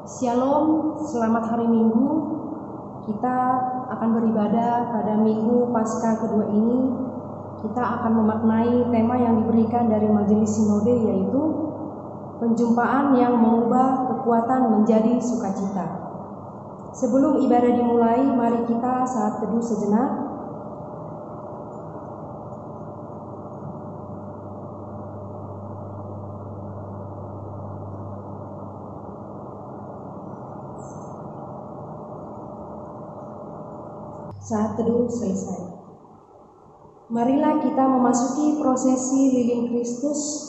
Shalom, selamat hari Minggu. Kita akan beribadah pada Minggu Paskah kedua ini. Kita akan memaknai tema yang diberikan dari Majelis Sinode, yaitu penjumpaan yang mengubah kekuatan menjadi sukacita. Sebelum ibadah dimulai, mari kita saat teduh sejenak. Saat teduh selesai, marilah kita memasuki prosesi lilin Kristus.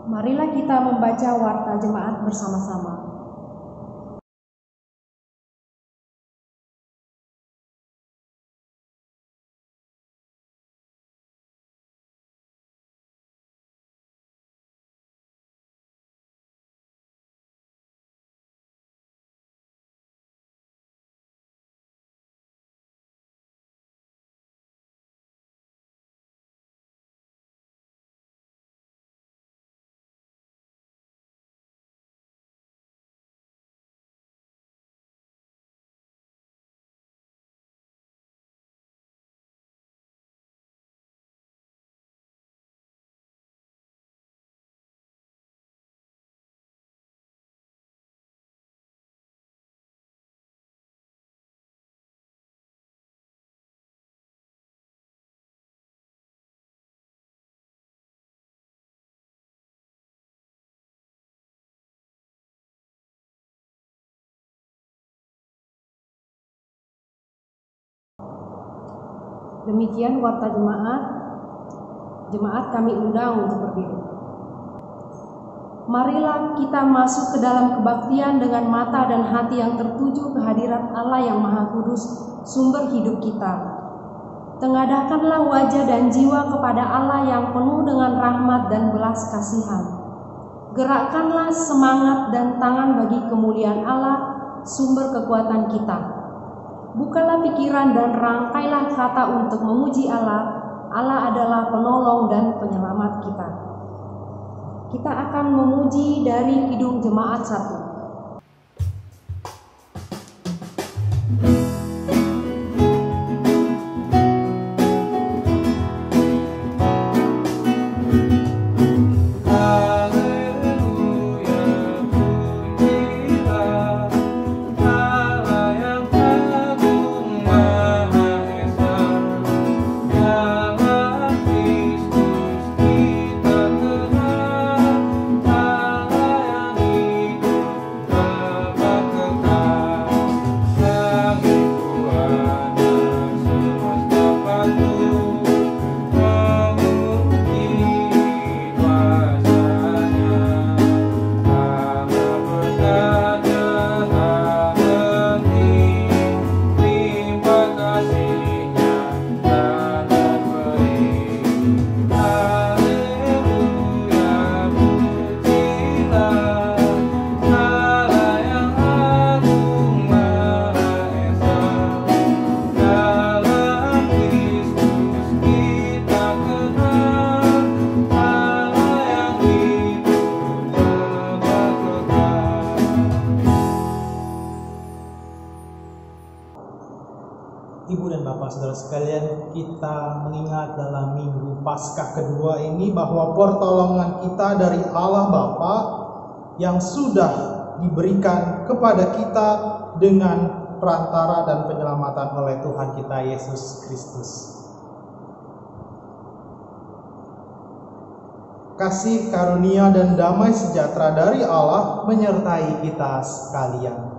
Marilah kita membaca warta jemaat bersama-sama. Demikian warta jemaat. Jemaat kami undang untuk berdiri. Marilah kita masuk ke dalam kebaktian dengan mata dan hati yang tertuju kehadirat Allah yang Maha Kudus, sumber hidup kita. Tengadahkanlah wajah dan jiwa kepada Allah yang penuh dengan rahmat dan belas kasihan. Gerakkanlah semangat dan tangan bagi kemuliaan Allah, sumber kekuatan kita. Bukalah pikiran dan rangkailah kata untuk memuji Allah. Allah adalah penolong dan penyelamat kita. Kita akan memuji dari Kidung Jemaat 1. Ibu dan Bapak Saudara sekalian, kita mengingat dalam Minggu Paskah kedua ini bahwa pertolongan kita dari Allah Bapa yang sudah diberikan kepada kita dengan perantara dan penyelamatan oleh Tuhan kita Yesus Kristus. Kasih karunia dan damai sejahtera dari Allah menyertai kita sekalian.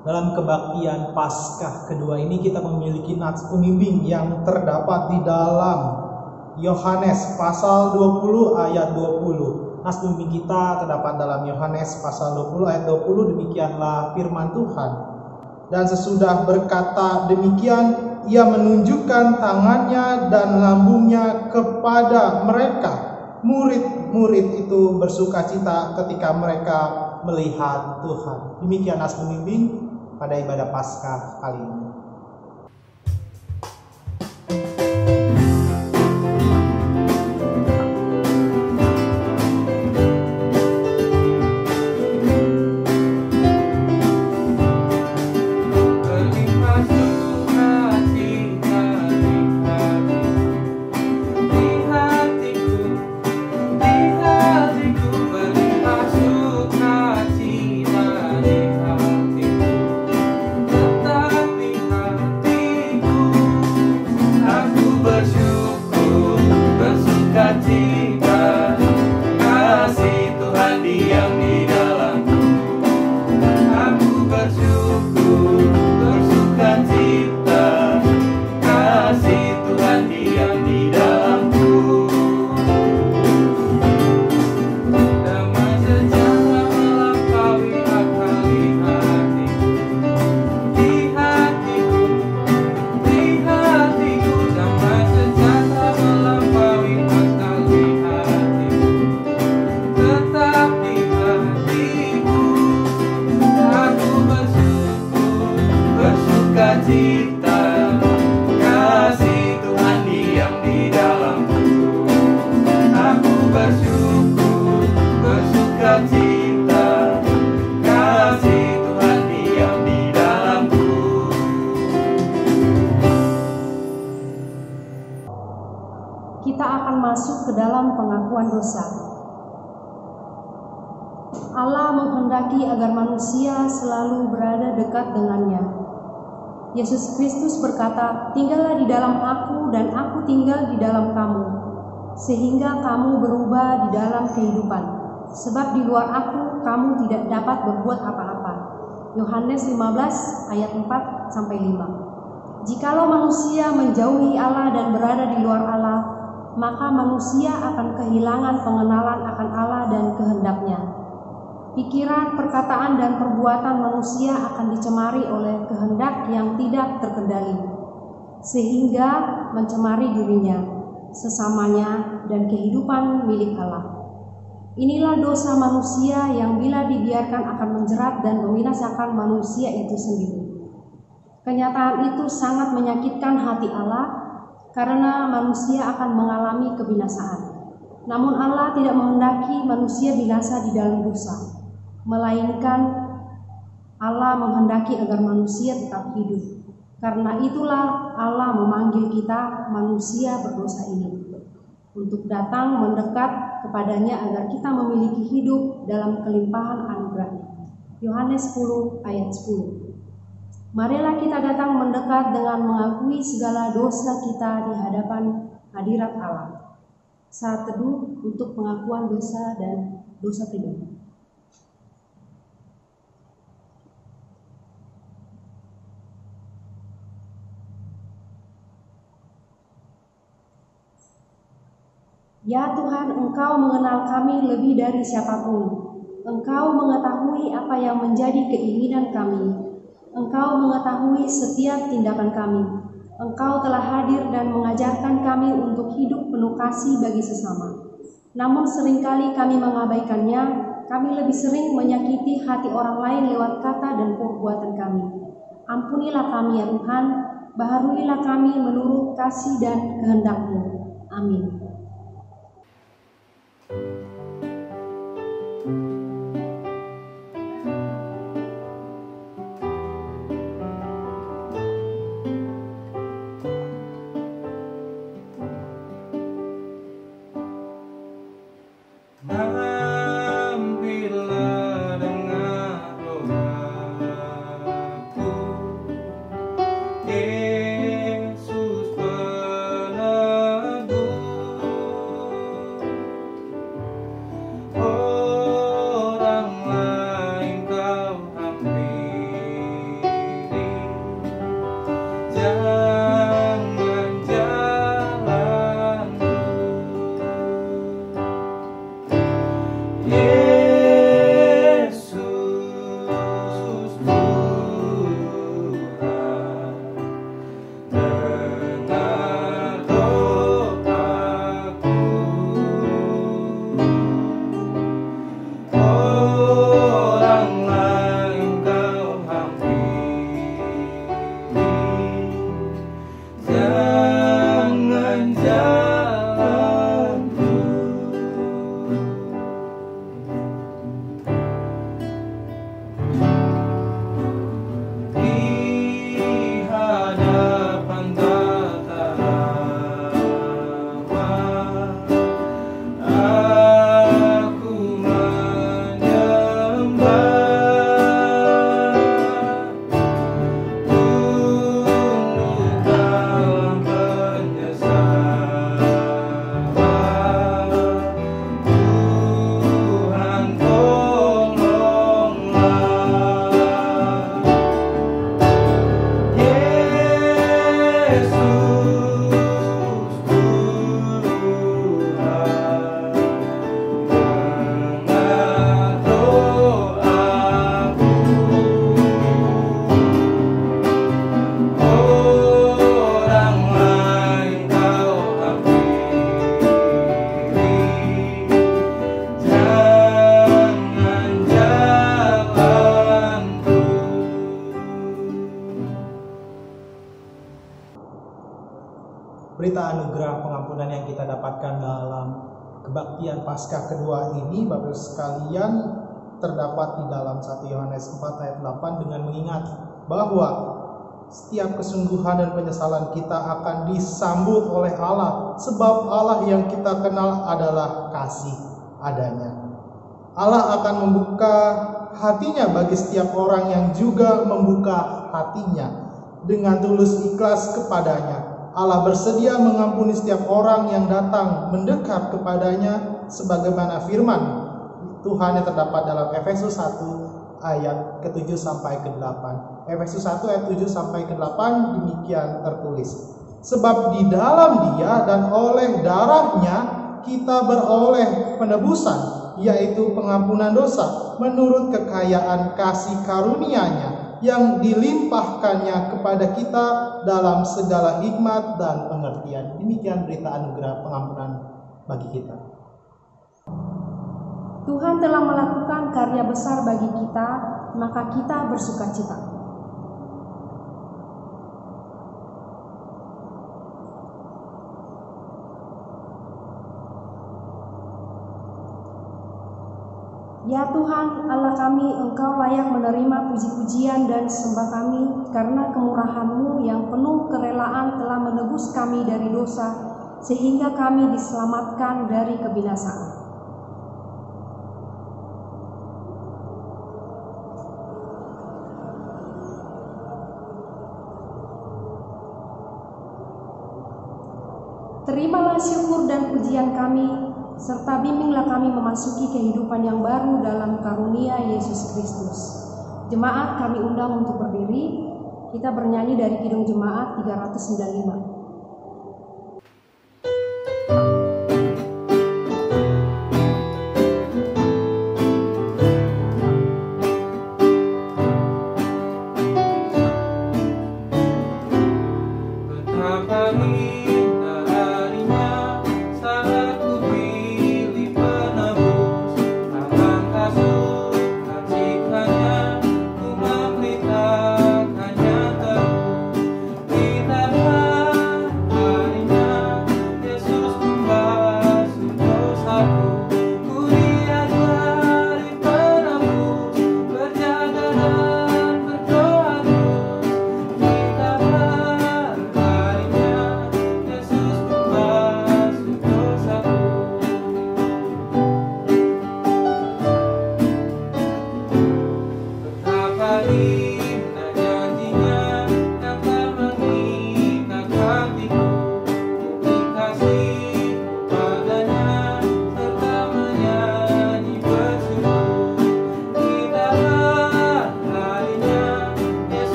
Dalam kebaktian Paskah kedua ini kita memiliki nats pembimbing yang terdapat di dalam Yohanes pasal 20 ayat 20. Nas pembimbing kita terdapat dalam Yohanes pasal 20 ayat 20. Demikianlah firman Tuhan. Dan sesudah berkata demikian, ia menunjukkan tangannya dan lambungnya kepada mereka. Murid-murid itu bersukacita ketika mereka melihat Tuhan. Demikian nas pembimbing pada ibadah Paskah kali ini. Kita akan masuk ke dalam pengakuan dosa. Allah menghendaki agar manusia selalu berada dekat dengannya. Yesus Kristus berkata, "Tinggallah di dalam aku dan aku tinggal di dalam kamu, sehingga kamu berubah di dalam kehidupan. Sebab di luar aku kamu tidak dapat berbuat apa-apa." Yohanes 15 ayat 4-5. Jikalau manusia menjauhi Allah dan berada di luar Allah, maka manusia akan kehilangan pengenalan akan Allah dan kehendaknya. Pikiran, perkataan, dan perbuatan manusia akan dicemari oleh kehendak yang tidak terkendali, sehingga mencemari dirinya, sesamanya, dan kehidupan milik Allah. Inilah dosa manusia yang bila dibiarkan akan menjerat dan membinasakan manusia itu sendiri. Kenyataan itu sangat menyakitkan hati Allah, karena manusia akan mengalami kebinasaan. Namun Allah tidak menghendaki manusia binasa di dalam dosa, melainkan Allah menghendaki agar manusia tetap hidup. Karena itulah Allah memanggil kita manusia berdosa ini untuk datang mendekat kepadanya agar kita memiliki hidup dalam kelimpahan anugerah-Nya. Yohanes 10 ayat 10. Marilah kita datang mendekat dengan mengakui segala dosa kita di hadapan hadirat Allah. Saat teduh untuk pengakuan dosa dan dosa pribadi. Ya Tuhan, Engkau mengenal kami lebih dari siapapun. Engkau mengetahui apa yang menjadi keinginan kami. Engkau mengetahui setiap tindakan kami. Engkau telah hadir dan mengajarkan kami untuk hidup penuh kasih bagi sesama. Namun seringkali kami mengabaikannya. Kami lebih sering menyakiti hati orang lain lewat kata dan perbuatan kami. Ampunilah kami ya Tuhan, baharuilah kami menurut kasih dan kehendak-Mu. Amin. Berita anugerah pengampunan yang kita dapatkan dalam kebaktian Paskah kedua ini, Bapak sekalian, terdapat di dalam 1 Yohanes 4 ayat 8 dengan mengingat bahwa setiap kesungguhan dan penyesalan kita akan disambut oleh Allah, sebab Allah yang kita kenal adalah kasih adanya. Allah akan membuka hatinya bagi setiap orang yang juga membuka hatinya dengan tulus ikhlas kepadanya. Allah bersedia mengampuni setiap orang yang datang mendekat kepadanya, sebagaimana firman Tuhan yang terdapat dalam Efesus 1 ayat ke-7 sampai ke-8. Efesus 1 ayat 7 sampai ke-8 demikian tertulis. Sebab di dalam Dia dan oleh darahnya kita beroleh penebusan, yaitu pengampunan dosa menurut kekayaan kasih karunia-Nya yang dilimpahkannya kepada kita dalam segala hikmat dan pengertian. Demikian berita anugerah pengampunan bagi kita. Tuhan telah melakukan karya besar bagi kita, maka kita bersukacita. Ya Tuhan Allah kami, Engkau layak menerima puji-pujian dan sembah kami, karena kemurahan-Mu yang penuh kerelaan telah menebus kami dari dosa, sehingga kami diselamatkan dari kebinasaan. Terimalah syukur dan pujian kami, serta bimbinglah kami memasuki kehidupan yang baru dalam karunia Yesus Kristus. Jemaat kami undang untuk berdiri. Kita bernyanyi dari Kidung Jemaat 395. Kita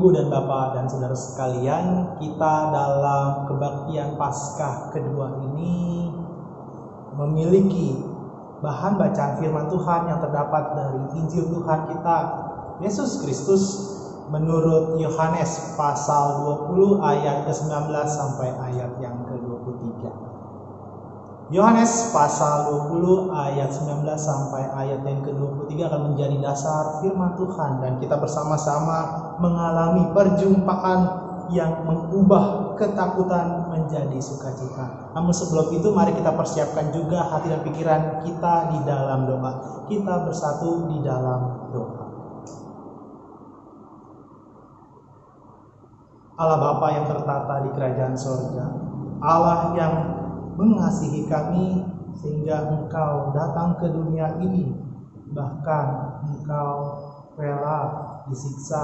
Ibu dan Bapak dan saudara sekalian, kita dalam kebaktian Paskah kedua ini memiliki bahan bacaan firman Tuhan yang terdapat dari Injil Tuhan kita Yesus Kristus menurut Yohanes pasal 20 ayat ke-19 sampai ayat yang ke-23. Yohanes pasal 20 ayat 19 sampai ayat yang ke-23 akan menjadi dasar firman Tuhan, dan kita bersama-sama mengalami perjumpaan yang mengubah ketakutan menjadi sukacita. Namun sebelum itu mari kita persiapkan juga hati dan pikiran kita di dalam doa. Kita bersatu di dalam doa. Allah Bapa yang tertata di kerajaan sorga, Allah yang mengasihi kami sehingga Engkau datang ke dunia ini, bahkan Engkau rela disiksa,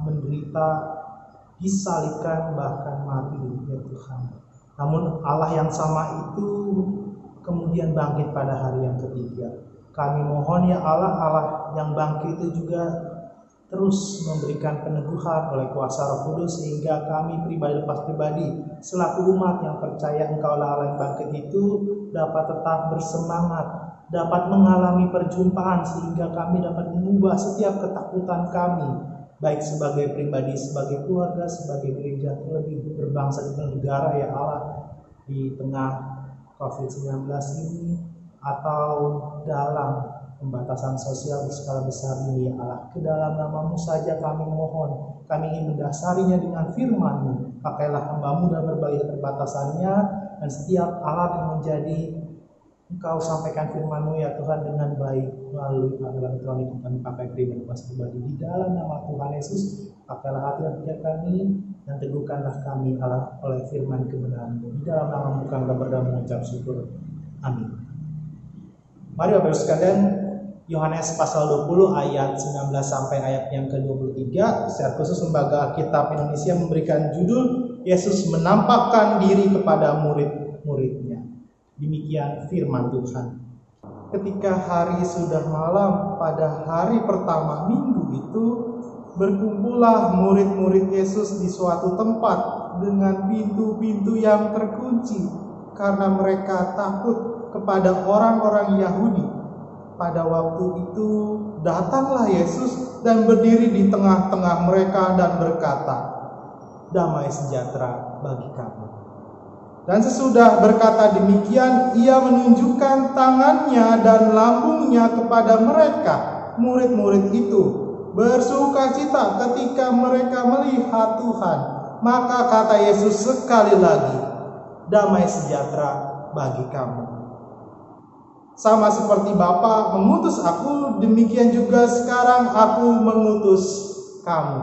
menderita, disalibkan, bahkan mati ya Tuhan. Namun Allah yang sama itu kemudian bangkit pada hari yang ketiga. Kami mohon ya Allah, Allah yang bangkit itu juga terus memberikan peneguhan oleh kuasa Roh Kudus sehingga kami pribadi lepas pribadi selaku umat yang percaya Engkau Allah yang bangkit itu dapat tetap bersemangat, dapat mengalami perjumpaan sehingga kami dapat mengubah setiap ketakutan kami, baik sebagai pribadi, sebagai keluarga, sebagai gereja, terlebih berbangsa dan negara ya Allah di tengah COVID-19 ini, atau dalam pembatasan sosial berskala besar ini ya Allah. Ke dalam nama-Mu saja kami mohon, kami ingin mendasarinya dengan firman-Mu. Pakailah hamba-Mu dalam berbagai keterbatasannya, dan setiap alat yang menjadi Engkau sampaikan firman-Mu ya Tuhan dengan baik melalui alat elektronik yang kami pakai pribadi pribadi. Di dalam nama Tuhan Yesus, pakailah hati dan pikiran kami, dan teguhkanlah kami Allah oleh firman kebenaran-Mu. Di dalam nama-Mu kami berdoa mengucap syukur. Amin. Mari Bapak Ibu sekalian, Yohanes pasal 20 ayat 19 sampai ayat yang ke-23, secara khusus Lembaga Alkitab Indonesia memberikan judul Yesus menampakkan diri kepada murid-muridnya. Demikian firman Tuhan. Ketika hari sudah malam pada hari pertama minggu itu, berkumpullah murid-murid Yesus di suatu tempat dengan pintu-pintu yang terkunci karena mereka takut kepada orang-orang Yahudi. Pada waktu itu datanglah Yesus dan berdiri di tengah-tengah mereka dan berkata, "Damai sejahtera bagi kamu." Dan sesudah berkata demikian, ia menunjukkan tangannya dan lambungnya kepada mereka. Murid-murid itu bersukacita ketika mereka melihat Tuhan. Maka kata Yesus sekali lagi, "Damai sejahtera bagi kamu. Sama seperti Bapa mengutus aku, demikian juga sekarang aku mengutus kamu."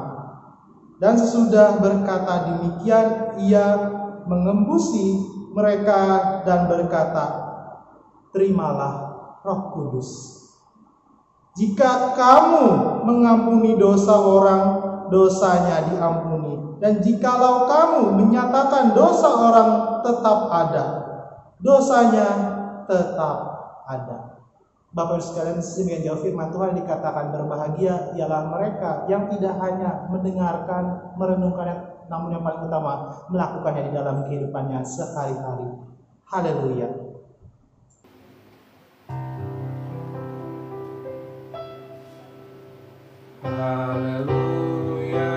Dan sesudah berkata demikian, ia mengembusi mereka dan berkata, "Terimalah Roh Kudus. Jika kamu mengampuni dosa orang, dosanya diampuni. Dan jikalau kamu menyatakan dosa orang, tetap ada. Dosanya tetap ada." Bapak Ibu sekalian, demikian jauh firman Tuhan dikatakan berbahagia ialah mereka yang tidak hanya mendengarkan, merenungkannya, namun yang paling utama melakukannya di dalam kehidupannya sehari-hari. Haleluya. Haleluya.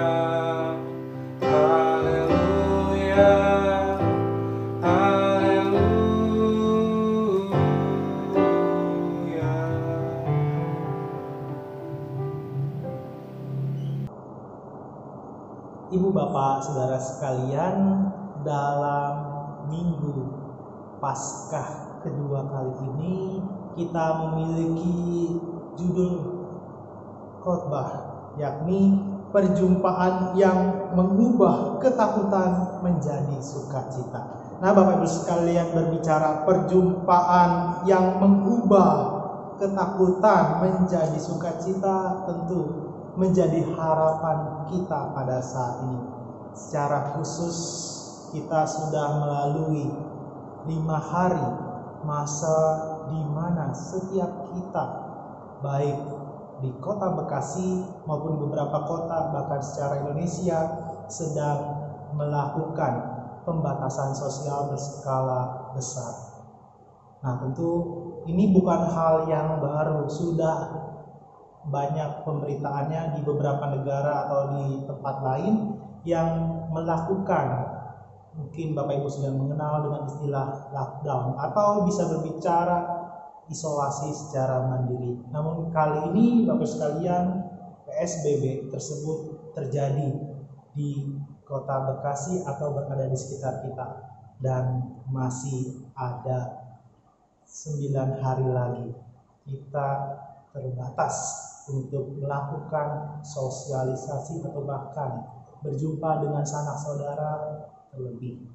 Haleluya. Ibu, Bapak, Saudara sekalian, dalam Minggu Paskah kedua kali ini kita memiliki judul khotbah, yakni perjumpaan yang mengubah ketakutan menjadi sukacita. Nah, Bapak Ibu sekalian, berbicara perjumpaan yang mengubah ketakutan menjadi sukacita tentu menjadi harapan kita pada saat ini. Secara khusus kita sudah melalui 5 hari masa di mana setiap kita, baik di kota Bekasi maupun beberapa kota bahkan secara Indonesia sedang melakukan pembatasan sosial berskala besar. Nah, tentu ini bukan hal yang baru, sudah banyak pemberitaannya di beberapa negara atau di tempat lain yang melakukan, mungkin Bapak Ibu sudah mengenal dengan istilah lockdown atau bisa berbicara isolasi secara mandiri. Namun kali ini Bapak Ibu sekalian, PSBB tersebut terjadi di kota Bekasi atau berada di sekitar kita, dan masih ada 9 hari lagi kita terbatas untuk melakukan sosialisasi atau bahkan berjumpa dengan sanak saudara, terlebih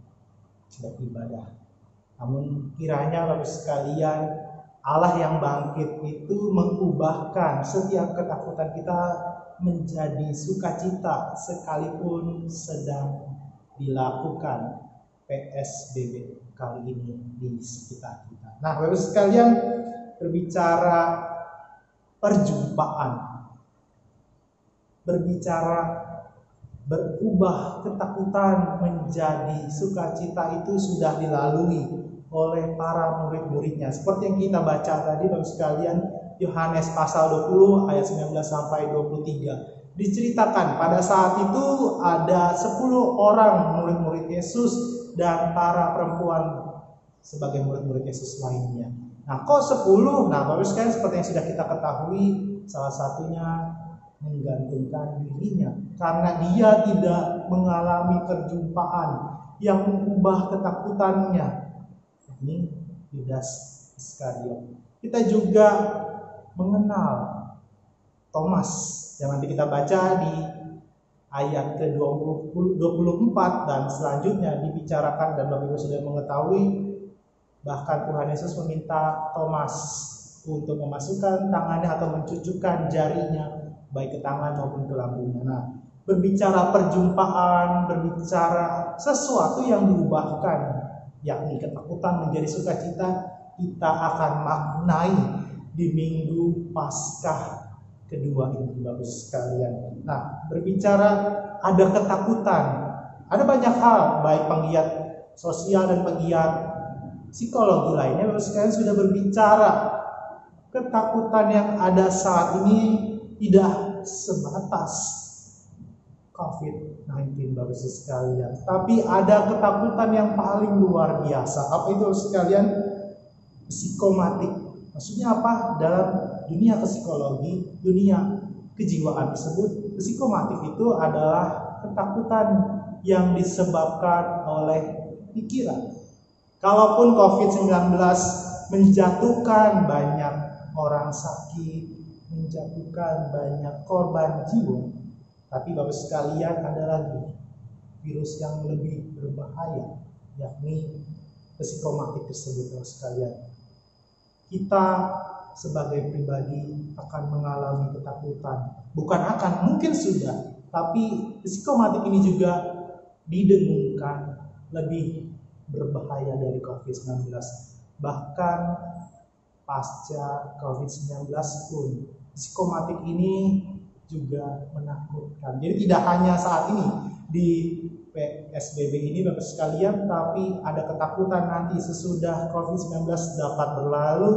beribadah. Namun kiranya Bapak sekalian, Allah yang bangkit itu mengubahkan setiap ketakutan kita menjadi sukacita sekalipun sedang dilakukan PSBB kali ini di sekitar kita. Nah, Bapak sekalian, berbicara perjumpaan, berbicara berubah ketakutan menjadi sukacita itu sudah dilalui oleh para murid-muridnya. Seperti yang kita baca tadi Bapak sekalian, Yohanes pasal 20 ayat 19 sampai 23. Diceritakan pada saat itu ada 10 orang murid-murid Yesus dan para perempuan sebagai murid-murid Yesus lainnya. Nah, kok 10? Nah, Bapak sekalian, seperti yang sudah kita ketahui, salah satunya menggantungkan dirinya karena dia tidak mengalami perjumpaan yang mengubah ketakutannya. Ini Yudas Iskariot. Kita juga mengenal Thomas yang nanti kita baca di ayat ke-24 dan selanjutnya dibicarakan, dan Bapak Ibu sudah mengetahui bahkan Tuhan Yesus meminta Thomas untuk memasukkan tangannya atau mencucukkan jarinya baik ke tangan maupun ke lambungnya. Nah, berbicara perjumpaan, berbicara sesuatu yang diubahkan, yakni ketakutan menjadi sukacita, kita akan maknai di Minggu Paskah kedua ini, Bapak sekalian. Nah, berbicara ada ketakutan, ada banyak hal, baik penggiat sosial dan penggiat psikologi lainnya, Bapak sekalian, sudah berbicara ketakutan yang ada saat ini tidak sebatas COVID-19, Bapak sekalian, tapi ada ketakutan yang paling luar biasa. Apa itu, Bapak sekalian? Psikomatik. Maksudnya apa? Dalam dunia psikologi, dunia kejiwaan tersebut, psikomatik itu adalah ketakutan yang disebabkan oleh pikiran. Kalaupun COVID-19 menjatuhkan banyak orang sakit, menjatuhkan banyak korban jiwa, tapi Bapak sekalian, ada lagi virus yang lebih berbahaya, yakni psikomatik tersebut, Bapak sekalian. Kita sebagai pribadi akan mengalami ketakutan, bukan akan, mungkin sudah, tapi psikomatik ini juga didengungkan lebih berbahaya dari COVID-19. Bahkan pasca COVID-19 pun psikomatik ini juga menakutkan. Jadi tidak hanya saat ini di PSBB ini, Bapak sekalian, tapi ada ketakutan nanti sesudah COVID-19 dapat berlalu,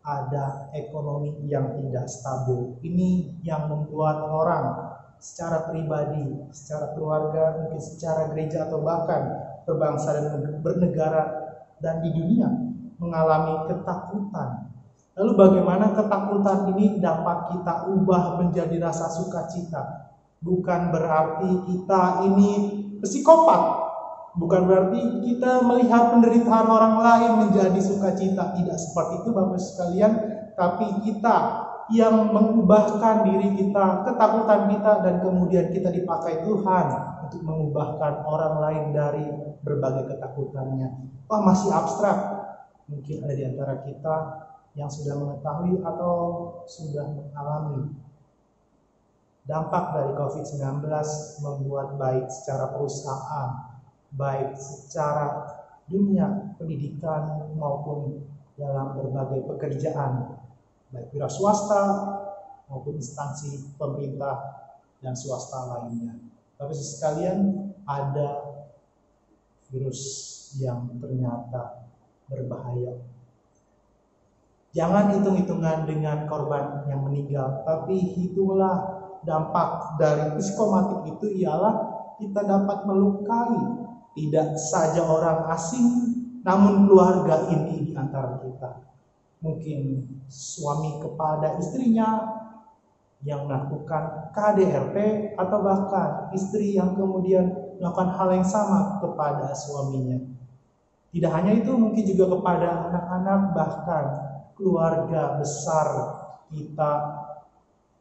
ada ekonomi yang tidak stabil. Ini yang membuat orang secara pribadi, secara keluarga, mungkin secara gereja atau bahkan berbangsa dan bernegara dan di dunia mengalami ketakutan. Lalu bagaimana ketakutan ini dapat kita ubah menjadi rasa sukacita? Bukan berarti kita ini psikopat, bukan berarti kita melihat penderitaan orang lain menjadi sukacita. Tidak seperti itu, Bapak sekalian, tapi kita yang mengubahkan diri kita, ketakutan kita, dan kemudian kita dipakai Tuhan untuk mengubahkan orang lain dari berbagai ketakutannya. Wah, masih abstrak. Mungkin ada di antara kita yang sudah mengetahui atau sudah mengalami dampak dari COVID-19, membuat baik secara perusahaan, baik secara dunia pendidikan maupun dalam berbagai pekerjaan, baik wira swasta maupun instansi pemerintah dan swasta lainnya. Tapi sekalian, ada virus yang ternyata berbahaya. Jangan hitung-hitungan dengan korban yang meninggal, tapi hitunglah dampak dari psikomatik itu ialah kita dapat melukai tidak saja orang asing, namun keluarga inti di antara kita. Mungkin suami kepada istrinya yang melakukan KDRT, atau bahkan istri yang kemudian melakukan hal yang sama kepada suaminya. Tidak hanya itu, mungkin juga kepada anak-anak, bahkan keluarga besar kita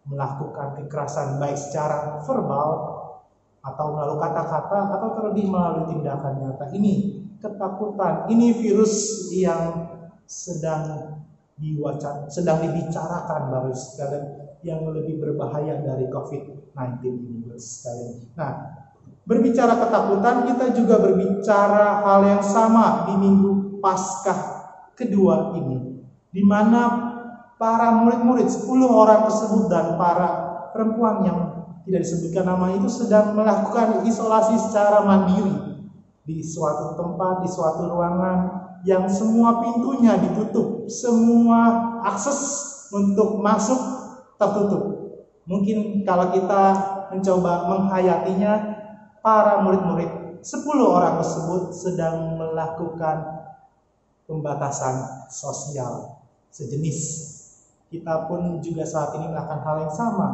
melakukan kekerasan baik secara verbal atau melalui kata-kata atau terlebih melalui tindakan nyata. Ini ketakutan, ini virus yang sedang dibicarakan Bapak sekalian, yang lebih berbahaya dari COVID-19 ini sekalian. Nah, berbicara ketakutan, kita juga berbicara hal yang sama di Minggu Paskah kedua ini, di mana para murid-murid 10 orang tersebut dan para perempuan yang tidak disebutkan nama itu sedang melakukan isolasi secara mandiri di suatu tempat, di suatu ruangan yang semua pintunya ditutup, semua akses untuk masuk tertutup. Mungkin kalau kita mencoba menghayatinya, para murid-murid 10 orang tersebut sedang melakukan pembatasan sosial sejenis. Kita pun juga saat ini melakukan hal yang sama,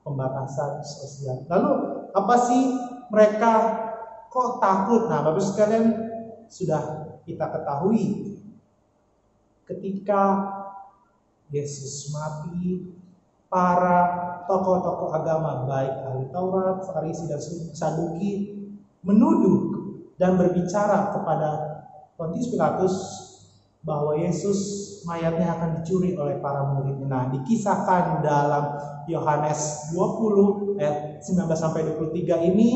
pembatasan sosial. Lalu apa sih mereka kok takut? Nah, Bapak sekalian, sudah kita ketahui ketika Yesus mati, para tokoh-tokoh agama baik ahli Taurat, Farisi dan Saduki menuduh dan berbicara kepada Pontius Pilatus bahwa Yesus mayatnya akan dicuri oleh para murid. Nah, dikisahkan dalam Yohanes 20 ayat 19-23 ini,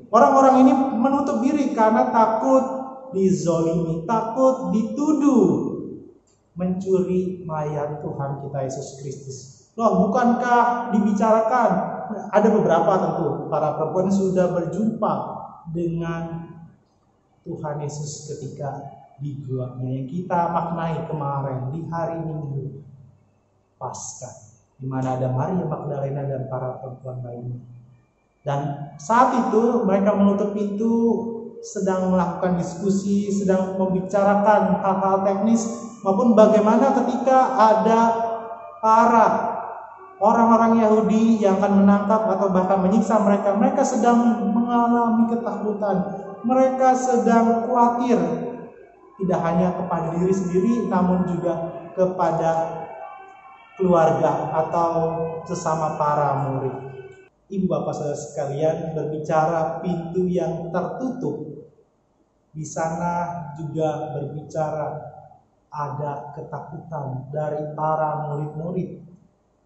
orang-orang ini menutup diri karena takut dizolimi, takut dituduh mencuri mayat Tuhan kita Yesus Kristus. Loh, bukankah dibicarakan? Ada beberapa tentu para perempuan sudah berjumpa dengan Tuhan Yesus ketika di guanya yang kita maknai kemarin di hari Minggu Paskah, di mana ada Maria Magdalena dan para perempuan lainnya. Dan saat itu mereka menutup pintu, sedang melakukan diskusi, sedang membicarakan hal-hal teknis, maupun bagaimana ketika ada para orang-orang Yahudi yang akan menangkap atau bahkan menyiksa mereka. Mereka sedang mengalami ketakutan, mereka sedang khawatir, tidak hanya kepada diri sendiri, namun juga kepada keluarga atau sesama para murid. Ibu bapak saudara sekalian, berbicara pintu yang tertutup, di sana juga berbicara ada ketakutan dari para murid-murid.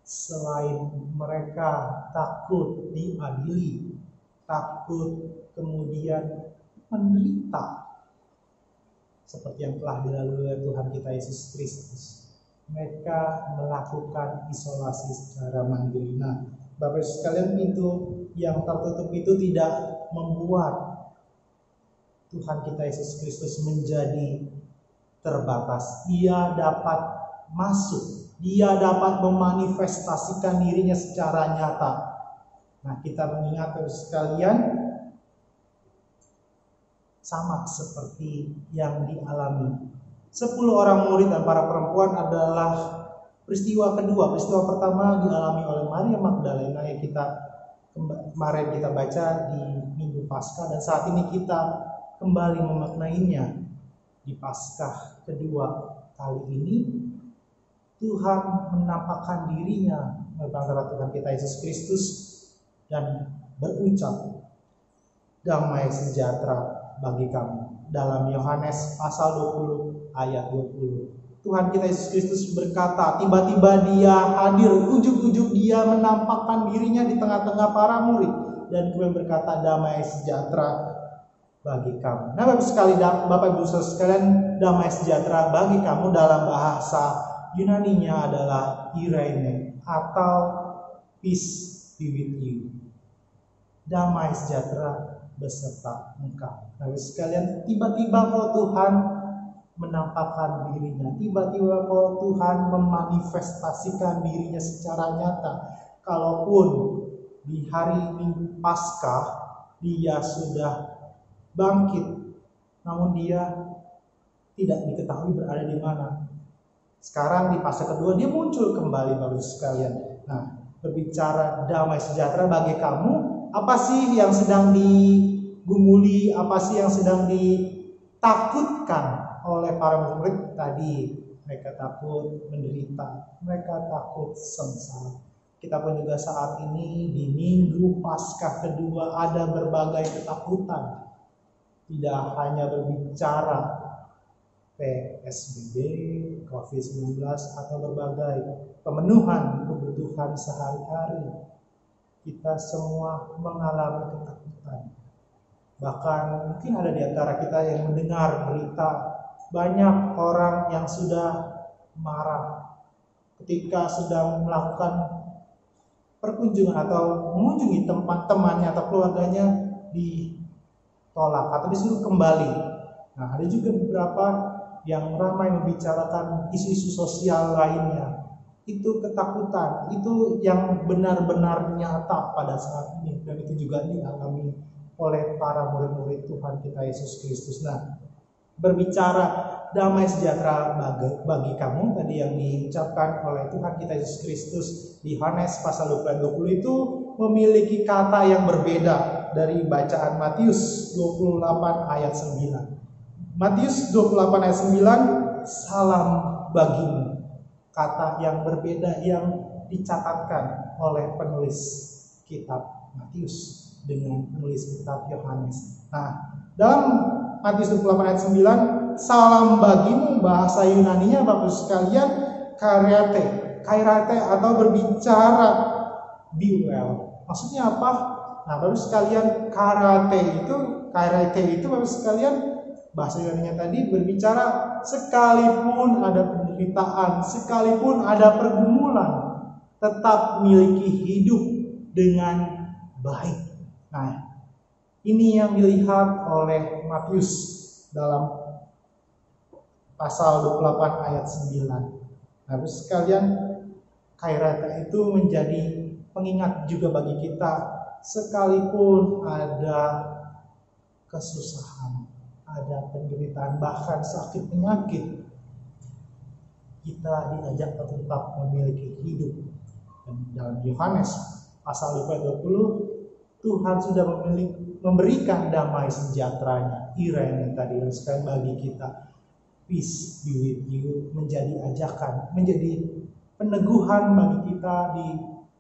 Selain mereka takut diadili, takut kemudian menderita seperti yang telah dilalui oleh Tuhan kita Yesus Kristus, mereka melakukan isolasi secara mandiri. Nah, Bapak sekalian, pintu yang tertutup itu tidak membuat Tuhan kita Yesus Kristus menjadi terbatas. Ia dapat masuk, dia dapat memanifestasikan dirinya secara nyata. Nah, kita mengingat sekalian, sama seperti yang dialami 10 orang murid dan para perempuan adalah peristiwa kedua. Peristiwa pertama dialami oleh Maria Magdalena yang kemarin kita baca di Minggu Paskah, dan saat ini kita kembali memaknainya di Paskah kedua. Kali ini Tuhan menampakkan dirinya antara Tuhan kita Yesus Kristus dan berucap, damai sejahtera bagi kamu. Dalam Yohanes pasal 20 ayat 20. Tuhan kita Yesus Kristus berkata, tiba-tiba dia hadir, ujuk-ujuk dia menampakkan dirinya di tengah-tengah para murid dan kemudian berkata, damai sejahtera bagi kamu. Nah, Bapak Ibu Saudara sekalian, damai sejahtera bagi kamu dalam bahasa Yunaninya adalah Irene atau Peace be with you. Damai sejahtera beserta engkau. Nah, sekalian, tiba-tiba kok Tuhan menampakkan dirinya, tiba-tiba kok Tuhan memanifestasikan dirinya secara nyata. Kalaupun di hari Minggu Paskah dia sudah bangkit, namun dia tidak diketahui berada di mana. Sekarang di Paskah kedua dia muncul kembali, Bapak sekalian. Nah, berbicara damai sejahtera bagi kamu, apa sih yang sedang digumuli, apa sih yang sedang ditakutkan oleh para murid tadi? Mereka takut menderita, mereka takut sengsara. Kita pun juga saat ini di Minggu Paskah kedua ada berbagai ketakutan. Tidak hanya berbicara PSBB, COVID-19 atau berbagai pemenuhan kebutuhan sehari-hari. Kita semua mengalami ketakutan. Bahkan mungkin ada di antara kita yang mendengar berita banyak orang yang sudah marah ketika sedang melakukan perkunjungan atau mengunjungi teman-temannya atau keluarganya ditolak atau disuruh kembali. Nah, ada juga beberapa yang ramai membicarakan isu-isu sosial lainnya. Itu ketakutan, itu yang benar-benar nyata pada saat ini, dan itu juga dialami oleh para murid-murid Tuhan kita Yesus Kristus. Nah, berbicara damai sejahtera bagi kamu tadi yang diucapkan oleh Tuhan kita Yesus Kristus di Yohanes pasal 20 itu memiliki kata yang berbeda dari bacaan Matius 28 ayat 9. Matius 28 ayat 9, salam bagimu. Kata yang berbeda yang dicatatkan oleh penulis kitab Matius dengan penulis kitab Yohanes. Nah, dalam Matius 28 ayat 9, salam bagimu, bahasa Yunaninya Bapak sekalian kairate. Kairate atau berbicara be well. Maksudnya apa? Nah, Bapak sekalian kairate itu Bapak sekalian bahasa Yunaninya tadi berbicara sekalipun ada penderitaan, sekalipun ada pergumulan, tetap miliki hidup dengan baik. Nah, ini yang dilihat oleh Matius dalam pasal 28 ayat 9. Nah, sekalian, kairata itu menjadi pengingat juga bagi kita sekalipun ada kesusahan, ada penderitaan, bahkan sakit penyakit, kita diajak tetap memiliki hidup. Dan dalam Yohanes pasal 20 Tuhan sudah memberikan damai sejahteranya, Irene tadi sekali bagi kita. Peace be with you menjadi ajakan, menjadi peneguhan bagi kita di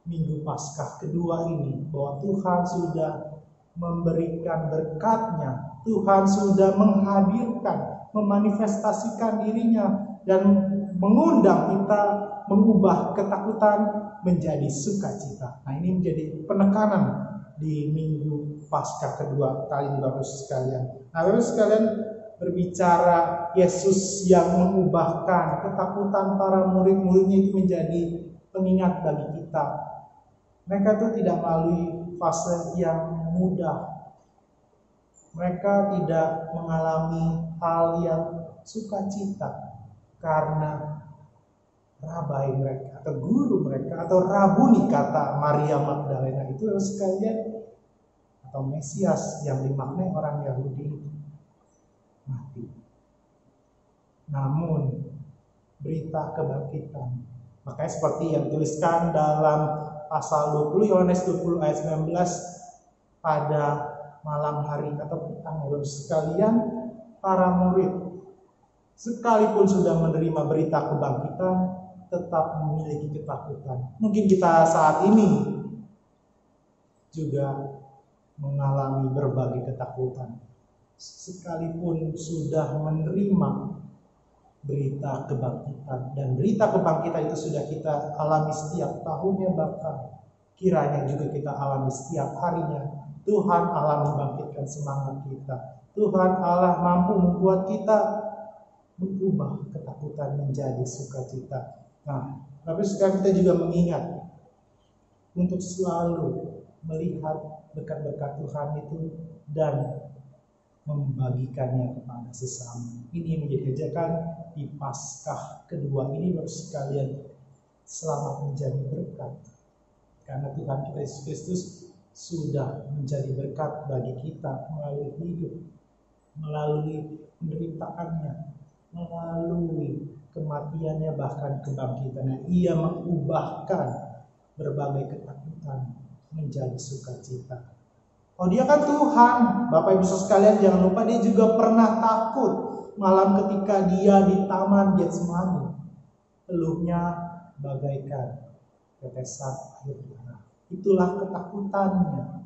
Minggu Paskah kedua ini, bahwa Tuhan sudah memberikan berkat-Nya, Tuhan sudah menghadirkan, memanifestasikan dirinya, dan mengundang kita mengubah ketakutan menjadi sukacita. Nah, ini menjadi penekanan di Minggu Paskah kedua kali ini Bapak sekalian. Nah, Bapak sekalian, berbicara Yesus yang mengubahkan ketakutan para murid-muridnya itu menjadi pengingat bagi kita. Mereka itu tidak melalui fase yang mudah. Mereka tidak mengalami hal yang sukacita karena rabai mereka atau guru mereka atau rabuni kata Maria Magdalena itu sekalian, atau Mesias yang dimaknai orang Yahudi mati. Namun berita kebangkitan, makanya seperti yang dituliskan dalam pasal 20 Yohanes 20 ayat 19, pada malam hari atau petang sekalian, para murid sekalipun sudah menerima berita kebangkitan tetap memiliki ketakutan. Mungkin kita saat ini juga mengalami berbagai ketakutan. Sekalipun sudah menerima berita kebangkitan, dan berita kebangkitan itu sudah kita alami setiap tahunnya, bahkan kiranya juga kita alami setiap harinya. Tuhan Allah membangkitkan semangat kita. Tuhan Allah mampu membuat kita mengubah ketakutan menjadi sukacita. Nah, tapi sekarang kita juga mengingat untuk selalu melihat berkat-berkat Tuhan itu dan membagikannya kepada sesama. Ini yang menjadi ajakan di Paskah kedua ini, Bapak sekalian, selamat menjadi berkat. Karena Tuhan kita Yesus Kristus sudah menjadi berkat bagi kita melalui hidup, melalui penderitaannya, melalui kematiannya, bahkan kebangkitannya. Ia mengubahkan berbagai ketakutan menjadi sukacita. Oh, dia kan Tuhan. Bapak Ibu sekalian, jangan lupa dia juga pernah takut malam ketika dia di Taman Getsemani. Peluhnya bagaikan tetesan air darah. Itulah ketakutannya.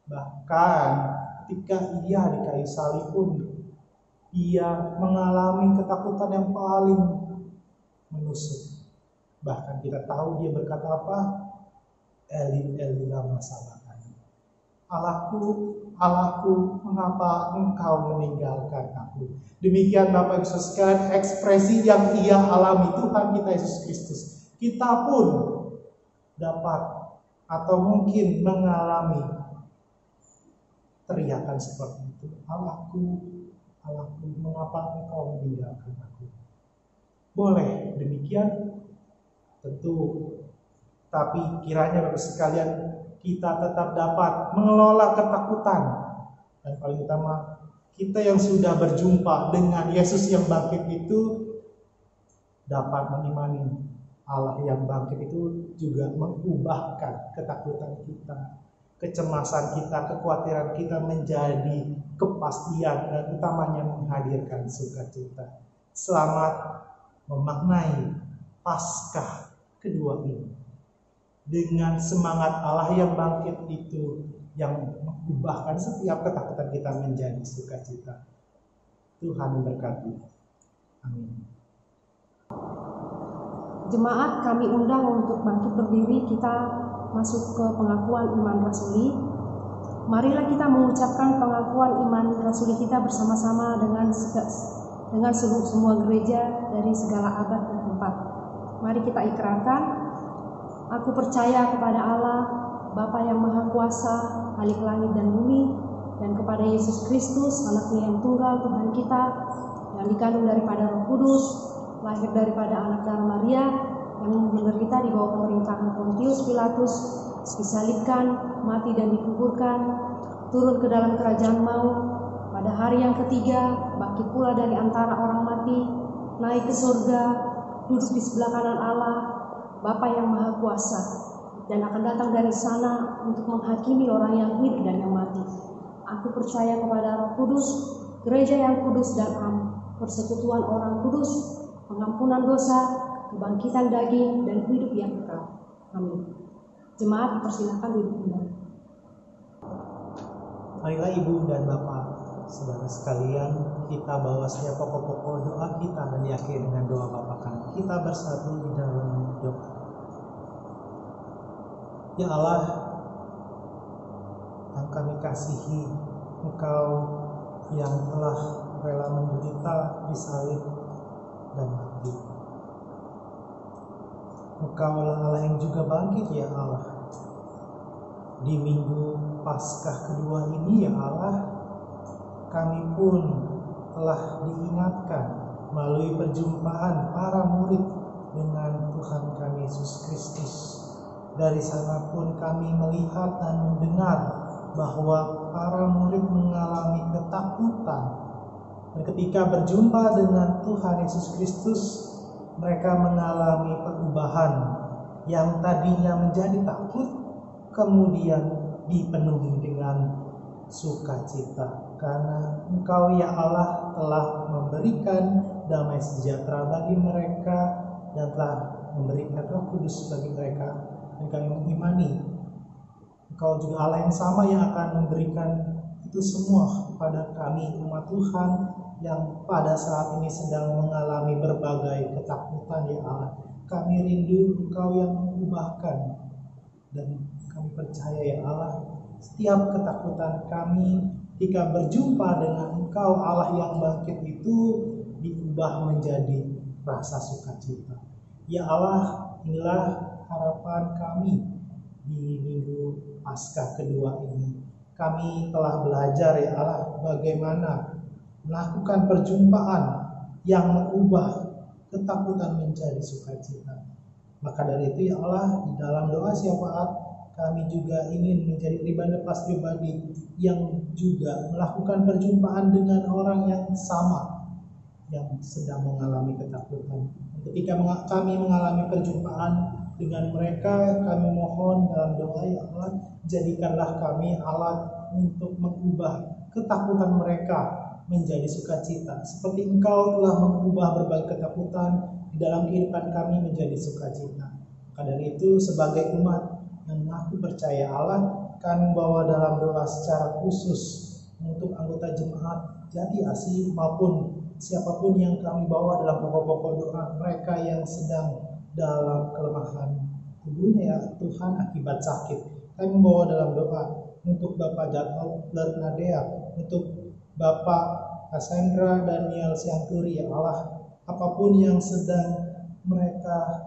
Bahkan ketika ia di kayu salib pun ia mengalami ketakutan yang paling menusuk. Bahkan kita tahu dia berkata apa? Eli Eli lama sabachthani. Allahku, Allahku, mengapa engkau meninggalkan aku? Demikian Bapak Ibu sekalian ekspresi yang ia alami Tuhan kita Yesus Kristus. Kita pun dapat atau mungkin mengalami teriakan seperti itu. Allahku, Allahku, mengapa engkau meninggalkan aku? Boleh demikian? Tentu. Tapi kiranya Bapak sekalian kita tetap dapat mengelola ketakutan. Dan paling utama, kita yang sudah berjumpa dengan Yesus yang bangkit itu dapat mengimani Allah yang bangkit itu juga mengubahkan ketakutan kita, kecemasan kita, kekhawatiran kita menjadi kepastian, dan utamanya menghadirkan sukacita. Selamat memaknai Paskah kedua ini dengan semangat Allah yang bangkit itu, yang mengubahkan setiap ketakutan kita menjadi sukacita. Tuhan memberkati. Amin. Jemaat, kami undang untuk bangkit berdiri. Kita masuk ke pengakuan iman rasuli. Marilah kita mengucapkan pengakuan iman rasuli kita bersama-sama dengan semua gereja dari segala abad dan tempat. Mari kita ikrarkan. Aku percaya kepada Allah, Bapa yang Maha Kuasa, Khalik langit dan bumi, dan kepada Yesus Kristus, Anaknya yang tunggal, Tuhan kita, yang dikandung daripada Roh Kudus, lahir daripada anak darah Maria, yang menderita di bawah pemerintahan Pontius Pilatus, disalibkan, mati dan dikuburkan, turun ke dalam kerajaan maut, pada hari yang ketiga, bangkit pula dari antara orang mati, naik ke surga, duduk di sebelah kanan Allah, Bapa yang Maha Kuasa, dan akan datang dari sana untuk menghakimi orang yang hidup dan yang mati. Aku percaya kepada Roh Kudus, gereja yang kudus dan am, persekutuan orang kudus, pengampunan dosa, kebangkitan daging, dan hidup yang kekal. Amin. Jemaat dipersilakan duduk kembali. Marilah Ibu dan Bapak, saudara sekalian, kita bawa setiap pokok-pokok doa kita dan diakhiri dengan doa Bapa. Kita bersatu di dalam doa. Ya Allah, yang kami kasihi, Engkau yang telah rela menderita, disalib dan mati. Engkau Allah yang juga bangkit, ya Allah. Di minggu Paskah kedua ini, ya Allah, kami pun telah diingatkan melalui perjumpaan para murid dengan Tuhan kami Yesus Kristus. Dari sana pun kami melihat dan mendengar bahwa para murid mengalami ketakutan. Dan ketika berjumpa dengan Tuhan Yesus Kristus, mereka mengalami perubahan yang tadinya menjadi takut, kemudian dipenuhi dengan sukacita. Karena Engkau ya Allah telah memberikan damai sejahtera bagi mereka dan telah memberikan Roh Kudus bagi mereka. Dan kami mengimani Engkau juga Allah yang sama yang akan memberikan itu semua kepada kami umat Tuhan yang pada saat ini sedang mengalami berbagai ketakutan, ya Allah. Kami rindu Engkau yang mengubahkan, dan kami percaya ya Allah, setiap ketakutan kami ketika berjumpa dengan Engkau Allah yang bangkit itu diubah menjadi rasa sukacita. Ya Allah, inilah harapan kami di minggu Paskah kedua ini. Kami telah belajar ya Allah bagaimana melakukan perjumpaan yang mengubah ketakutan menjadi sukacita. Maka dari itu ya Allah, di dalam doa syafaat kami juga ingin menjadi pribadi lepas pribadi yang juga melakukan perjumpaan dengan orang yang sama yang sedang mengalami ketakutan. Ketika kami mengalami perjumpaan dengan mereka, kami mohon dalam doa ya Allah, jadikanlah kami alat untuk mengubah ketakutan mereka menjadi sukacita. Seperti Engkau telah mengubah berbagai ketakutan di dalam kehidupan kami menjadi sukacita. Maka dari itu sebagai umat yang mengaku percaya Allah, kami bawa dalam doa secara khusus untuk anggota jemaat Jati Asih maupun siapapun yang kami bawa dalam pokok-pokok doa, mereka yang sedang dalam kelemahan tubuhnya ya Tuhan akibat sakit. Kami membawa dalam doa untuk Bapak Jatuh Bernadea, untuk Bapak Cassandra Daniel Sianturi ya Allah, apapun yang sedang mereka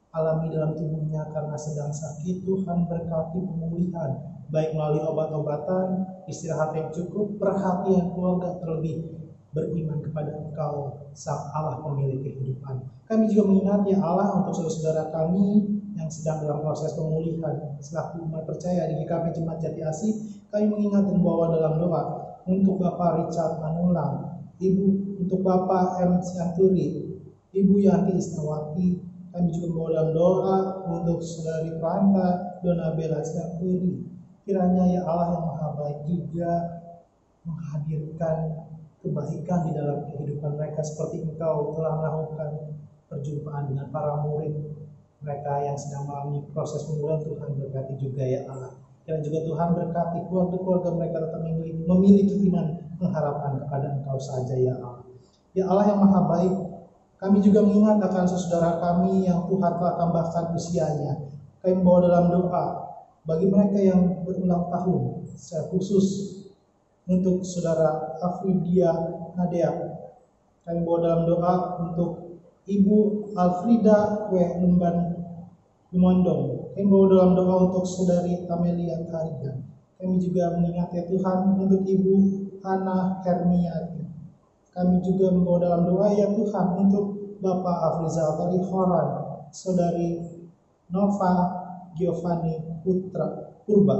alami dalam tubuhnya karena sedang sakit, Tuhan berkati pemulihan, baik melalui obat-obatan, istirahat yang cukup, perhatian keluarga, terlebih beriman kepada Engkau, Sang Allah pemilik kehidupan. Kami juga mengingat ya Allah untuk saudara-saudara kami yang sedang dalam proses pemulihan. Selaku umat percaya di GKP Jemaat Jati Asih, kami mengingat dan membawa dalam doa untuk Bapak Richard Manulang, Ibu, untuk Bapak M. Sianturi, Ibu Yanti Isnawati. Kami juga membawa dalam doa untuk Saudari Pranta Donabella Sianturi. Kiranya ya Allah yang Maha Baik juga menghadirkan kebaikan di dalam kehidupan mereka, seperti Engkau telah melakukan perjumpaan dengan para murid mereka yang sedang mengalami proses pemulihan. Tuhan berkati juga ya Allah. Dan juga Tuhan berkati keluarga mereka tetap memiliki iman pengharapan kepada Engkau saja ya Allah. Ya Allah yang Maha Baik, kami juga mengingat akan saudara kami yang Tuhan telah tambahkan usianya. Kami membawa dalam doa bagi mereka yang berulang tahun, secara khusus untuk saudara Afridia Nadia. Kami bawa dalam doa untuk Ibu Alfrida W. Lumandong. Kami bawa dalam doa untuk saudari Tamelia Tarigan. Kami juga mengingat ya Tuhan untuk Ibu Hana Hermiati. Kami juga membawa dalam doa ya Tuhan untuk Bapak Afrizal Tarihoran, saudari Nova Giovanni Purba.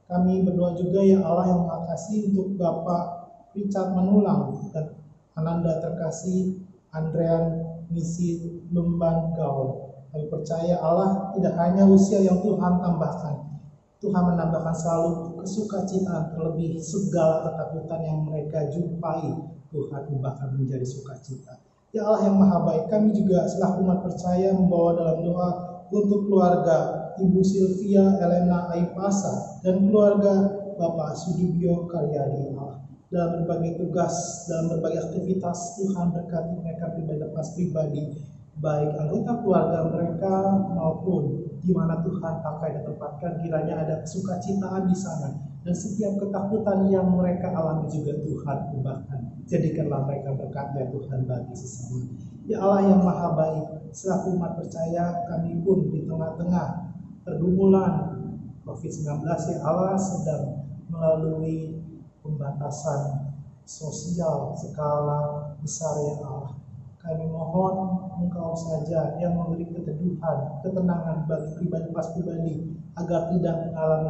Kami berdoa juga ya Allah yang makasih untuk Bapak Richard Manulang dan Ananda terkasih Andrean Misi Lumban Gaul. Kami percaya Allah tidak hanya usia yang Tuhan tambahkan, Tuhan menambahkan selalu kesukacitaan, terlebih segala ketakutan yang mereka jumpai, Tuhan ubahkan menjadi sukacita. Ya Allah yang Maha Baik, kami juga selaku umat percaya membawa dalam doa untuk keluarga Ibu Sylvia Elena Aipasa dan keluarga Bapak Sudibyo Karyadi Allah. Dalam berbagai tugas, dalam berbagai aktivitas, Tuhan berkati mereka pribadi, baik anggota keluarga mereka maupun di mana Tuhan pakai dan tempatkan, kiranya ada kesukacitaan di sana. Dan setiap ketakutan yang mereka alami juga Tuhan ubahkan. Jadikanlah mereka berkat ya Tuhan bagi sesama. Ya Allah yang Maha Baik, selaku umat percaya kami pun di tengah-tengah pergumulan COVID-19 ya Allah sedang melalui pembatasan sosial skala besar ya Allah. Kami mohon Engkau saja yang memberi keteduhan, ketenangan bagi pribadi pas pribadi agar tidak mengalami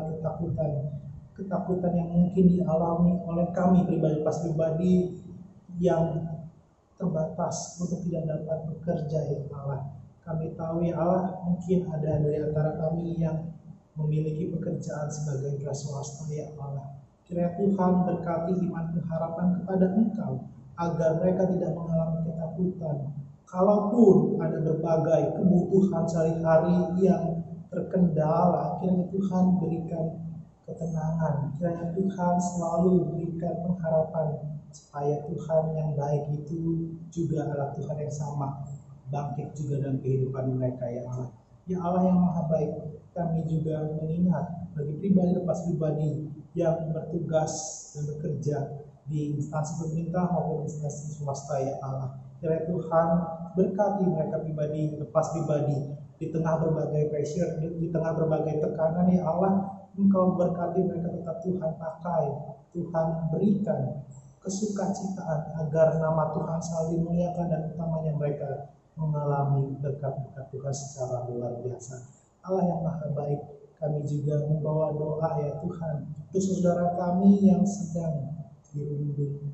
ketakutan yang mungkin dialami oleh kami pribadi pas pribadi yang terbatas untuk tidak dapat bekerja ya Allah. Kami tahu ya Allah, mungkin ada dari antara kami yang memiliki pekerjaan sebagai wira swasta ya Allah. Kiranya Tuhan berkati iman pengharapan kepada Engkau agar mereka tidak mengalami ketakutan. Kalaupun ada berbagai kebutuhan sehari-hari yang terkendala, kiranya Tuhan berikan ketenangan. Kiranya Tuhan selalu berikan pengharapan supaya Tuhan yang baik itu juga adalah Tuhan yang sama, bangkit juga dalam kehidupan mereka ya Allah. Ya Allah yang Maha Baik, kami juga mengingat bagi pribadi lepas pribadi yang bertugas dan bekerja di instansi pemerintah maupun instansi swasta ya Allah. Kiranya Tuhan berkati mereka pribadi lepas pribadi Di tengah berbagai pressure, di tengah berbagai tekanan, ya Allah, Engkau berkati mereka tetap Tuhan pakai, Tuhan berikan kesukacitaan agar nama Tuhan selalu dimuliakan, dan utamanya mereka mengalami berkat-berkat Tuhan secara luar biasa. Allah yang maha baik, kami juga membawa doa ya Tuhan untuk saudara kami yang sedang dirundung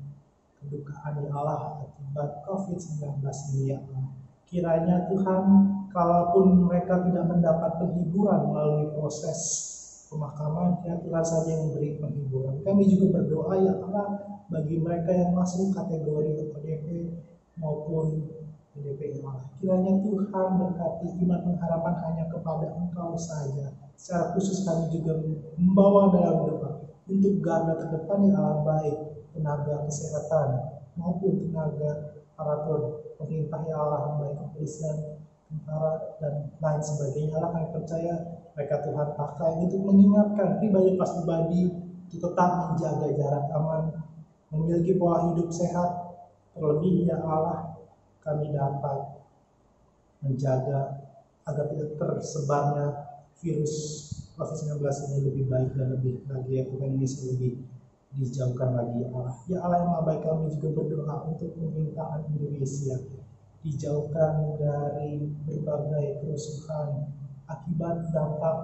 kedukaan ya Allah akibat COVID-19 ini ya Allah. Kiranya Tuhan, kalaupun mereka tidak mendapat penghiburan melalui proses pemakaman, ya Tuhan saja yang memberi penghiburan. Kami juga berdoa ya Allah bagi mereka yang masuk kategori ODP maupun PDP ya Allah. Kiranya Tuhan berkati iman pengharapan hanya kepada Engkau saja. Secara khusus kami juga membawa dalam doa untuk garda terdepan ya Allah, baik tenaga kesehatan maupun tenaga aparatur pemerintah ya Allah, baik kepolisian, tentara, dan lain sebagainya. Allah, kami percaya mereka Tuhan pakai untuk mengingatkan pribadi untuk tetap menjaga jarak aman, memiliki pola hidup sehat. Terlebih ya Allah, kami dapat menjaga agar tidak tersebarnya virus COVID-19 ini lebih baik dan lebih lagi ya Tuhan, ini lebih dijauhkan lagi ya Allah. Ya Allah yang maha baik, kami juga berdoa untuk pemerintahan Indonesia dijauhkan dari berbagai kerusuhan akibat dampak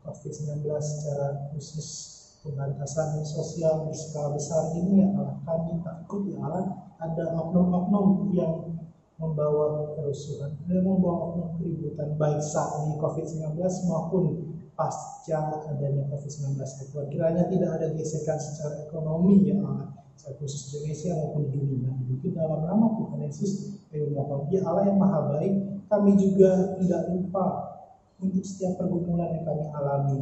COVID-19, secara khusus pembatasan sosial berskala besar ini ya Allah. Kami takut ya Allah ada oknum-oknum yang membawa kerusuhan, yang membawa oknum keributan baik saat ini COVID-19 maupun pasca adanya COVID-19 itu. Kiranya tidak ada gesekan secara ekonomi ya Allah, secara khusus Indonesia maupun di dunia. Mungkin dalam nama Tuhan Yesus kami mohon ya Allah yang maha baik, kami juga tidak lupa untuk setiap pergumulan yang kami alami,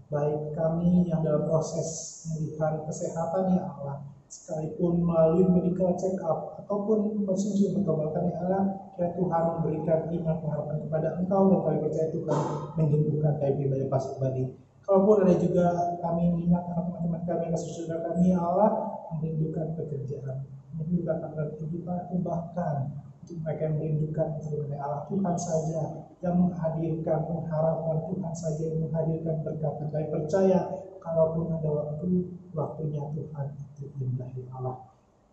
baik kami yang dalam proses pemulihan kesehatan ya Allah, sekalipun melalui medical check up ataupun konsumsi obat-obatan ya Allah, ya Tuhan memberikan iman pengharapan kepada Engkau, dan kami percaya Tuhan menyembuhkan kami pribadi. Kalaupun ada juga kami mengingat teman-teman kami, saudara kami ya Allah, merindukan pekerjaan, merindukan kehidupan, bahkan untuk mereka yang merindukan keturunan Allah, Tuhan saja yang menghadirkan pengharapan, Tuhan saja yang menghadirkan berkat. Kami percaya kalaupun ada waktunya Tuhan itu indah ya Allah.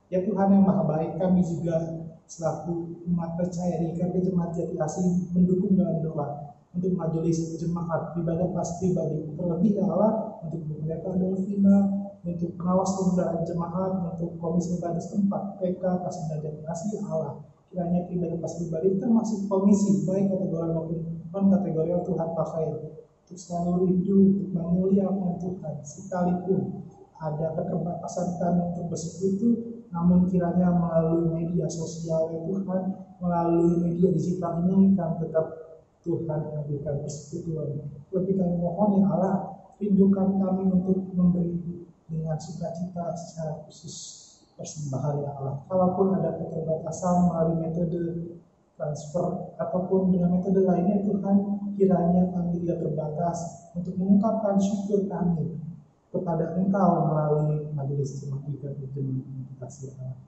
Ya Tuhan yang maha baik, kami juga selaku umat percaya di GKP Jemaat Jati Asih mendukung dalam doa untuk majelis jemaat ibadah pas pribadi, terlebih ya Allah untuk mereka Dolvina, untuk pengawas kemudahan jemaat, untuk komisi ibadah setempat PK Pasundan Jati Asih ya Allah. Kiranya ibadah pas pribadi termasuk komisi baik kategori maupun non kategori yang Tuhan pakai untuk selalu rindu untuk memuliakan Tuhan, sekalipun ada keterbatasan kami untuk bersekutu, namun kiranya melalui media sosial ya Tuhan, melalui media digital ini kami tetap Tuhan hadirkan persekutuan. Lebih kami mohon ya Allah, rindukan kami untuk memberi dengan sukacita secara khusus persembahan ya Allah. Kalaupun ada keterbatasan melalui metode transfer ataupun dengan metode lainnya Tuhan, kiranya kami tidak terbatas untuk mengungkapkan syukur kami kepada Engkau melalui majelis jemaat IKP Jemaat Kasih Allah.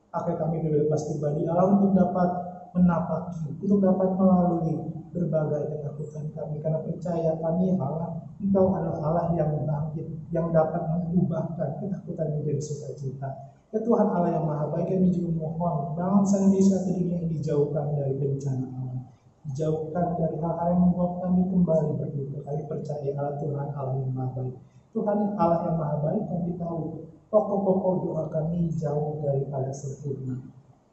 Pakai kami bebas pribadi Allah untuk dapat menapaki, untuk dapat melalui berbagai ketakutan kami, karena percaya kami Allah, Engkau adalah Allah yang bangkit, yang dapat mengubahkan ketakutan menjadi sukacita. Ya Tuhan Allah yang maha baik, kami juga mohon bangsa Indonesia ke dunia ini dijauhkan dari bencana alam, dijauhkan dari hal-hal yang membuat kami kembali berduka. Kami percaya Allah Tuhan Allah yang maha baik. Tuhan Allah yang maha baik, kami tahu pokok-pokok doa kami jauh daripada sempurna.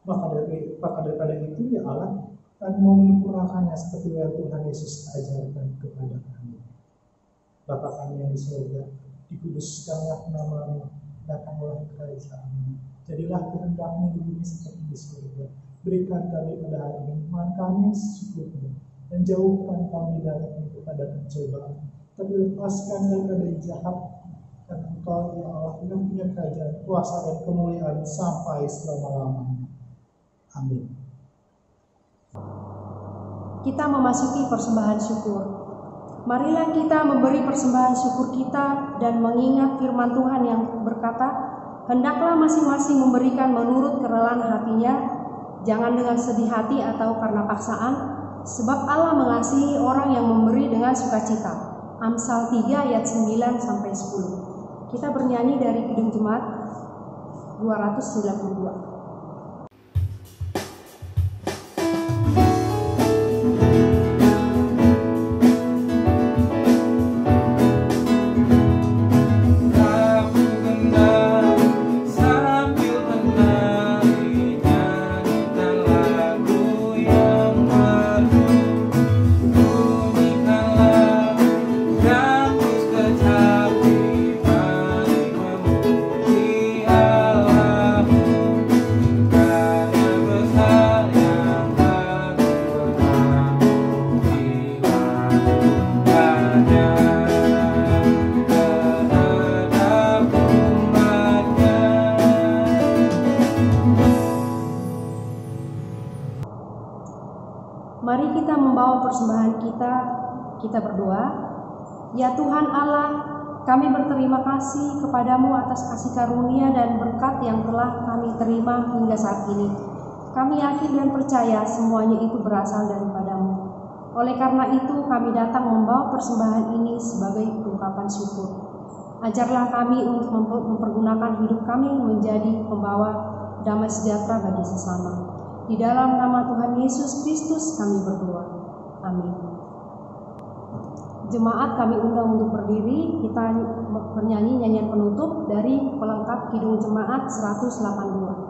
Maka daripada itu ya Allah, kami mau menyempurnakannya seperti yang Tuhan Yesus ajarkan kepada kami. Bapa kami yang di surga, dikuduskanlah nama-Mu, datanglah kerajaan-Mu, jadilah kehendak-Mu di bumi seperti di surga. Berikan kami pada hari ini makan kami secukupnya, dan jauhkan kami dari kepada pencobaan, tapi lepaskan dari jahat, dan Engkau ya Allah yang punya kerajaan, kuasa dan kemuliaan sampai selama-lamanya. Amin. Kita memasuki persembahan syukur. Marilah kita memberi persembahan syukur kita dan mengingat firman Tuhan yang berkata, hendaklah masing-masing memberikan menurut kerelaan hatinya, jangan dengan sedih hati atau karena paksaan, sebab Allah mengasihi orang yang memberi dengan sukacita. Amsal 3 ayat 9 sampai 10. Kita bernyanyi dari Kidung Jemaat 292. Mari kita membawa persembahan kita berdoa. Ya Tuhan Allah, kami berterima kasih kepadamu atas kasih karunia dan berkat yang telah kami terima hingga saat ini. Kami yakin dan percaya semuanya itu berasal daripadamu. Oleh karena itu kami datang membawa persembahan ini sebagai ungkapan syukur. Ajarlah kami untuk mempergunakan hidup kami menjadi pembawa damai sejahtera bagi sesama. Di dalam nama Tuhan Yesus Kristus kami berdoa. Amin. Jemaat kami undang untuk berdiri. Kita bernyanyi nyanyian penutup dari pelengkap Kidung Jemaat 182.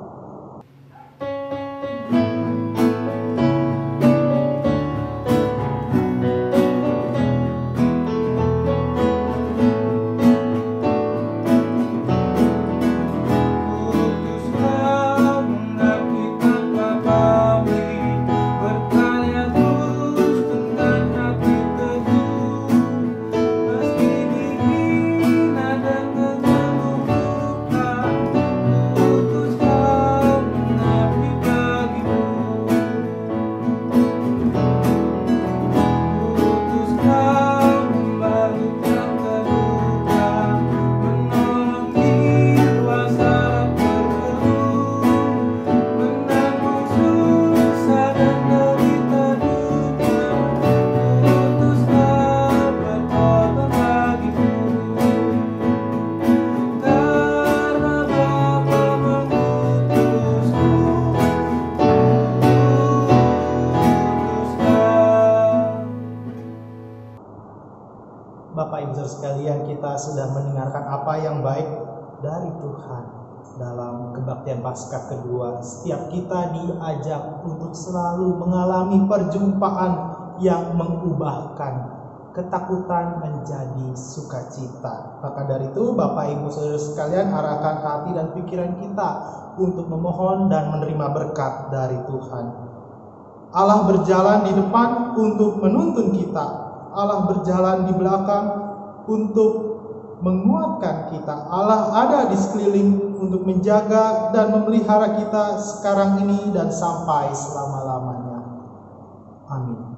Bapak Ibu Saudara sekalian, kita sudah mendengarkan apa yang baik dari Tuhan dalam kebaktian Paskah kedua. Setiap kita diajak untuk selalu mengalami perjumpaan yang mengubahkan ketakutan menjadi sukacita. Maka dari itu Bapak Ibu Saudara sekalian, arahkan hati dan pikiran kita untuk memohon dan menerima berkat dari Tuhan. Allah berjalan di depan untuk menuntun kita. Allah berjalan di belakang untuk menguatkan kita. Allah ada di sekeliling untuk menjaga dan memelihara kita sekarang ini dan sampai selama-lamanya. Amin.